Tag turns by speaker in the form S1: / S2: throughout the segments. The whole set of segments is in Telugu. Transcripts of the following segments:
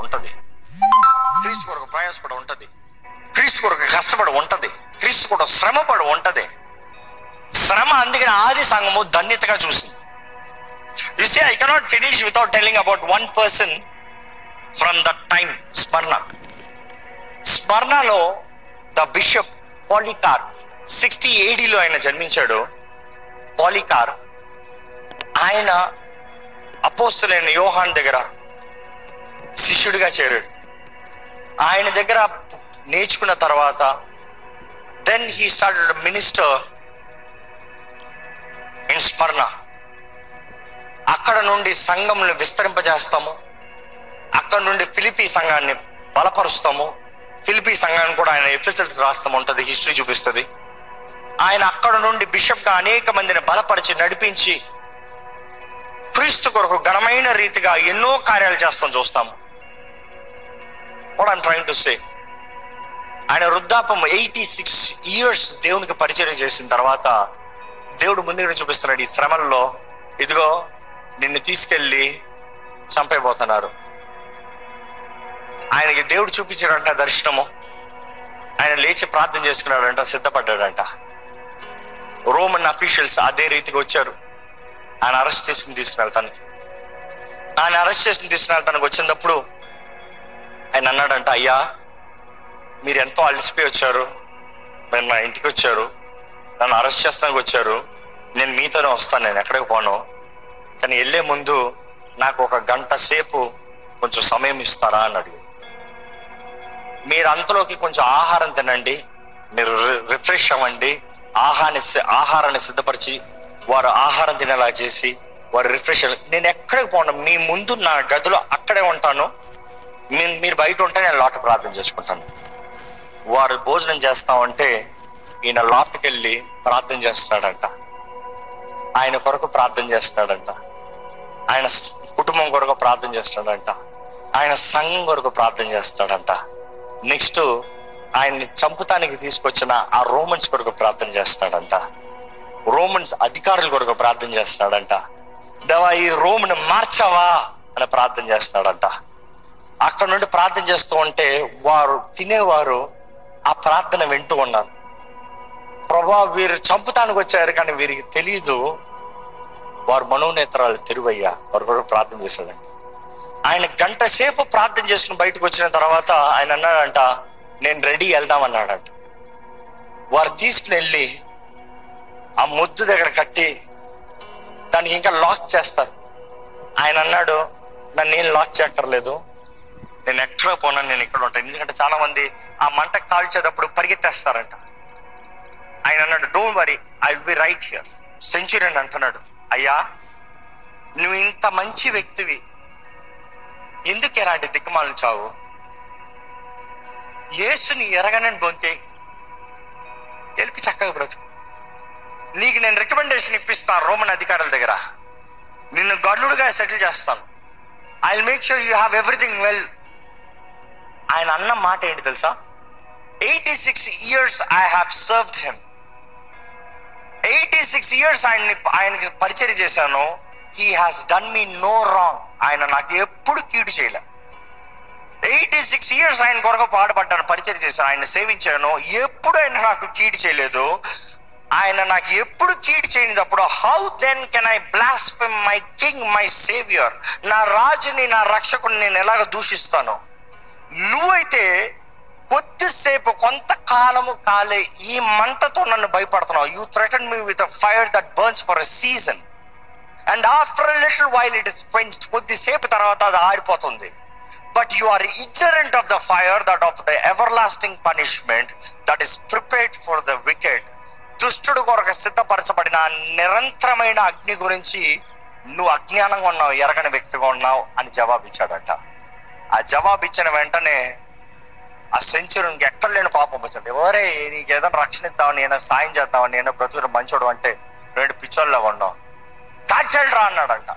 S1: ఉంటది, క్రీస్తు కొరకు ప్రయాసపడి ఉంటది, క్రీస్తు కొరకు కష్టపడి ఉంటది, క్రీస్తు కొరకు శ్రమపడి ఉంటది. శ్రమ అందుకని ఆది సంఘము ధన్యతగా చూసింది. You see, I cannot finish without telling about one person from that time, Smyrna. స్మర్ణలో ద బిషప్ పాలికార్ప్ 60 ADలో ఆయన జన్మించాడు. పాలికార్ప్ ఆయన అపోస్తలుడైన యోహాన్ దగ్గర శిష్యుడిగా చేరాడు. ఆయన దగ్గర నేర్చుకున్న తర్వాత then he started minister in Smyrna. అక్కడ నుండి సంఘంను విస్తరింపజేస్తాము, అక్కడ నుండి ఫిలిపీ సంఘాన్ని బలపరుస్తాము. ఫిలిపీ సంఘాన్ని కూడా ఆయన ఎఫెసస్ రాస్తాము ఉంటుంది, హిస్టరీ చూపిస్తుంది. ఆయన అక్కడ నుండి బిషప్గా అనేక మందిని బలపరిచి నడిపించి క్రీస్తు కొరకు ఘనమైన రీతిగా ఎన్నో కార్యాలు చేస్తాం చూస్తాము. What I'm trying to say, ఆయన వృద్ధాపం 86 years దేవునికి పరిచయం చేసిన తర్వాత దేవుడు ముందుగా చూపిస్తున్నాడు, ఈ శ్రమల్లో ఇదిగో నిన్ను తీసుకెళ్ళి చంపైపోతున్నారు. ఆయనకి దేవుడు చూపించాడంట దర్శనము. ఆయన లేచి ప్రార్థన చేసుకున్నాడంట, సిద్ధపడ్డాడంట. రోమన్ అఫీషియల్స్ అదే రీతిగా వచ్చారు. ఆయన అరెస్ట్ తీసుకుని వచ్చినప్పుడు ఆయన అన్నాడంట, అయ్యా మీరు ఎంతో అలసిపోయి వచ్చారు, మీరు నా ఇంటికి వచ్చారు, నన్ను అరెస్ట్ చేస్తానికి వచ్చారు, నేను మీతోనే వస్తాను, నేను ఎక్కడికి పోను, కానీ వెళ్ళే ముందు నాకు 1 గంట సేపు కొంచెం సమయం ఇస్తారా అని అడిగి, మీరు అంతలోకి కొంచెం ఆహారం తినండి, మీరు రిఫ్రెష్ అవ్వండి, ఆహారాన్ని సిద్ధపరిచి వారు ఆహారం తినేలా చేసి వారు రిఫ్రెష్. నేను ఎక్కడికి పోను, మీ ముందు నా గదిలో అక్కడే ఉంటాను, మీరు బయట ఉంటే నేను లోట ప్రార్థన చేసుకుంటాను. వారు భోజనం చేస్తామంటే ఈయన లోపలికి వెళ్ళి ప్రార్థన చేస్తున్నాడంట. ఆయన కొరకు ప్రార్థన చేస్తున్నాడంట, ఆయన కుటుంబం కొరకు ప్రార్థన చేస్తున్నాడంట, ఆయన సంఘం కొరకు ప్రార్థన చేస్తున్నాడంట. నెక్స్ట్ ఆయన్ని చంపుతానికి తీసుకొచ్చిన ఆ రోమన్స్ కొరకు ప్రార్థన చేస్తున్నాడంట, రోమన్స్ అధికారుల కొరకు ప్రార్థన చేస్తున్నాడంట. దేవా ఈ రోమ్ను మార్చావా అని ప్రార్థన చేస్తున్నాడంట. అక్కడ నుండి ప్రార్థన చేస్తూ ఉంటే వారు తినేవారు ఆ ప్రార్థన వింటూ ఉన్నారు. ప్రభా వీరు చంపుతానికి వచ్చారు కానీ వీరికి తెలియదు, వారు మనోనేత్రాలు తెరువయ్యా, వారు కూడా ప్రార్థన చేశాడంట. ఆయన 1 గంట సేపు ప్రార్థన చేసుకుని బయటకు వచ్చిన తర్వాత ఆయన అన్నాడంట, నేను రెడీ వెళ్దాం అన్నాడంట. వారు తీసుకుని వెళ్ళి ఆ ముద్దు దగ్గర కట్టి దానికి ఇంకా లాక్ చేస్తారు. ఆయన అన్నాడు, నన్ను నేను లాక్ చేయక్కర్లేదు, నేను ఎక్కడ పోనా, నేను ఇక్కడ ఉంటాను. ఎందుకంటే చాలా మంది ఆ మంట కాల్చేటప్పుడు పరిగెత్తేస్తారంట. ఆయన అన్నాడు, don't worry, I will be right here. Centurion అంటున్నాడు, అయ్యా నువ్వు ఇంత మంచి వ్యక్తివి, ఎందుకు ఎలాంటి దిక్కుమాలను చావు? యేసుని ఎరగనని బొంకే గెలిపి చక్కగా బ్రతుకు. నీకు నేను రికమెండేషన్ ఇప్పిస్తాను రోమన్ అధికారుల దగ్గర, నిన్ను గర్లుడుగా సెటిల్ చేస్తాను, I will make sure you have everything well. ఆయన అన్న మాట ఏంటి తెలుసా? 86 years I have served him. 86 years ఆయనకి పరిచయం చేశాను. He has done me no wrong. ఆయన నాకు ఎప్పుడు కీడు చేయలే. 86 years ఆయన కొరకు పాటుపడ్డాను, పరిచయం చేశాను, ఆయన సేవించాను, ఎప్పుడు ఆయన నాకు కీడు చేయలేదు. ఆయన నాకు ఎప్పుడు కీడు చేయనిదప్పుడు how then can I blaspheme my king, my saviour? నా రాజుని, నా రక్షకుని నేను ఎలాగ దూషిస్తాను? నువ్వైతే కొద్దిసేపు కొంతకాలము కాలే ఈ మంటతో నన్ను భయపడుతున్నావు. You threaten me with a fire that burns for a season and after a little while it is quenched. కొద్దిసేపు తర్వాత అది ఆరిపోతుంది. But you are ignorant of the fire that of the everlasting punishment that is prepared for the wicked. దుష్టుడు కొరకు సిద్ధపరచబడిన నిరంతరమైన అగ్ని గురించి నువ్వు అజ్ఞానంగా ఉన్నావు, ఎరగని వ్యక్తిగా ఉన్నావు అని జవాబిచ్చాడట. ఆ జవాబిచ్చిన వెంటనే ఆ సెంచురీకి ఎక్కడ లేని కోపం వచ్చింది. ఎవరే నీకు ఏదైనా రక్షణ ఇద్దామని, ఏదైనా సాయం చేద్దామని, ఏదైనా బ్రతుకు మంచోడు అంటే 2 పిచ్చోళ్ళ ఉన్నావు, కాల్చేయండి రా అన్నాడంట.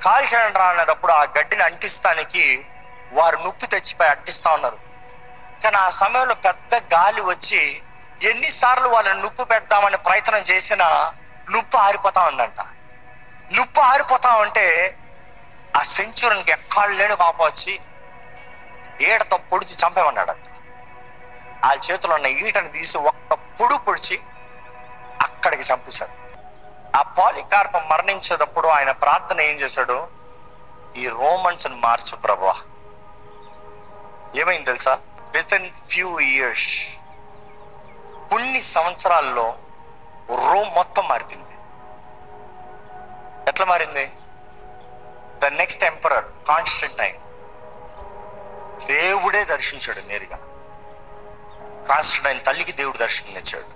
S1: కాల్చేయండి రా అన్నప్పుడు ఆ గడ్డిని అంటిస్తానికి వారు నొప్పి తెచ్చిపోయి అంటిస్తా ఉన్నారు. కానీ ఆ సమయంలో పెద్ద గాలి వచ్చి ఎన్నిసార్లు వాళ్ళని నొప్పి పెడతామని ప్రయత్నం చేసినా నొప్పి ఆరిపోతా ఉందంట. నొప్పి ఆరిపోతా ఉంటే ఆ సెంచురీకి ఎక్కడ లేడు పాప వచ్చి ఈటతో పొడిచి చంపేమన్నాడంట. ఆ చేతిలో ఉన్న ఈటని తీసి ఒక్క పొడిచి అక్కడికి చంపేశాడు. ఆ పాలికార్ప మరణించేటప్పుడు ఆయన ప్రార్థన ఏం చేశాడు? ఈ రోమన్స్ మార్చు ప్రభువా. ఏమైంది తెలుసా? విత్ ఇన్ ఫ్యూ ఇయర్స్, కొన్ని సంవత్సరాల్లో రోమ్ మొత్తం మారిపోయింది. ఎట్లా మారింది? ద నెక్స్ట్ ఎంపరర్ కాన్స్టంటైన్ దేవుడే దర్శించాడు నేరుగా. కాన్స్టంటైన్ తల్లికి దేవుడు దర్శనం ఇచ్చాడు.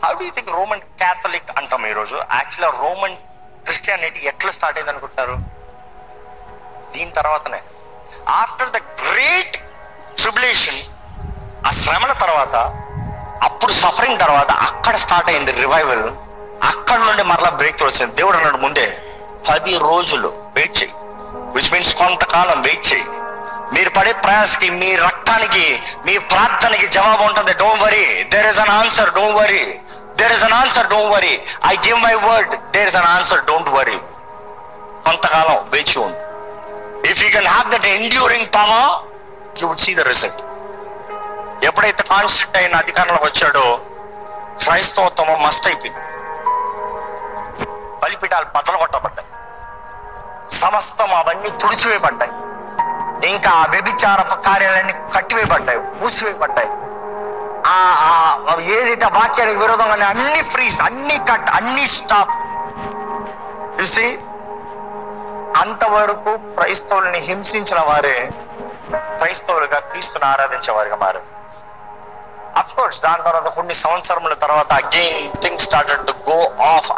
S1: How do you think Roman Catholic అంటాం ఈరోజు? యాక్చువల్గా రోమన్ క్రిస్టియానిటీ ఎట్లా స్టార్ట్ అయింది అనుకుంటున్నారు? దీని తర్వాతనే, ఆఫ్టర్ ద గ్రేట్ ట్రిబులేషన్, ఆ శ్రమల తర్వాత, అప్పుడు సఫరింగ్ తర్వాత అక్కడ స్టార్ట్ అయింది రివైవల్. అక్కడ నుండి మరలా బ్రేక్ త్రూ వచ్చింది. దేవుడు అన్నాడు ముందే 10 రోజులు వెయిట్ చేయి, విచ్ మీన్స్ కొంతకాలం వెయిట్ చేయి. మీరు పడే ప్రయాసకి, మీ రక్తానికి, మీ ప్రార్థనకి జవాబు ఉంటుంది. Don't worry, there is an answer. Don't worry, there is an answer. Don't worry, I give my word, there is an answer. Don't worry. కొంతకాలం వేచి ఉండు. If you can have that enduring power, you would see the result. ఎప్పుడైతే కాన్స్టంటైన్ అధికారంలోకి వచ్చాడో క్రైస్తవత్వం మస్ట్ అయిపోయింది. బలిపీఠాలు బద్దలు కొట్టబడ్డాయి, సమస్తం అవన్నీ తుడిచివేయబడ్డాయి. ఇంకా వ్యభిచార కార్యాలన్నీ కట్టివేయబడ్డాయి, మూసివేయబడ్డాయి. ఏదైతే వాక్యానికి విరోధంగా అన్ని ఫ్రీజ్, అన్ని కట్, అన్ని స్టాప్. చూసి అంతవరకు క్రైస్తవుల్ని హింసించిన వారే క్రైస్తవులుగా క్రీస్తుని ఆరాధించే వారిగా మారారు. అఫ్ కోర్స్ దాని తర్వాత కొన్ని సంవత్సరముల తర్వాత again things started to go of.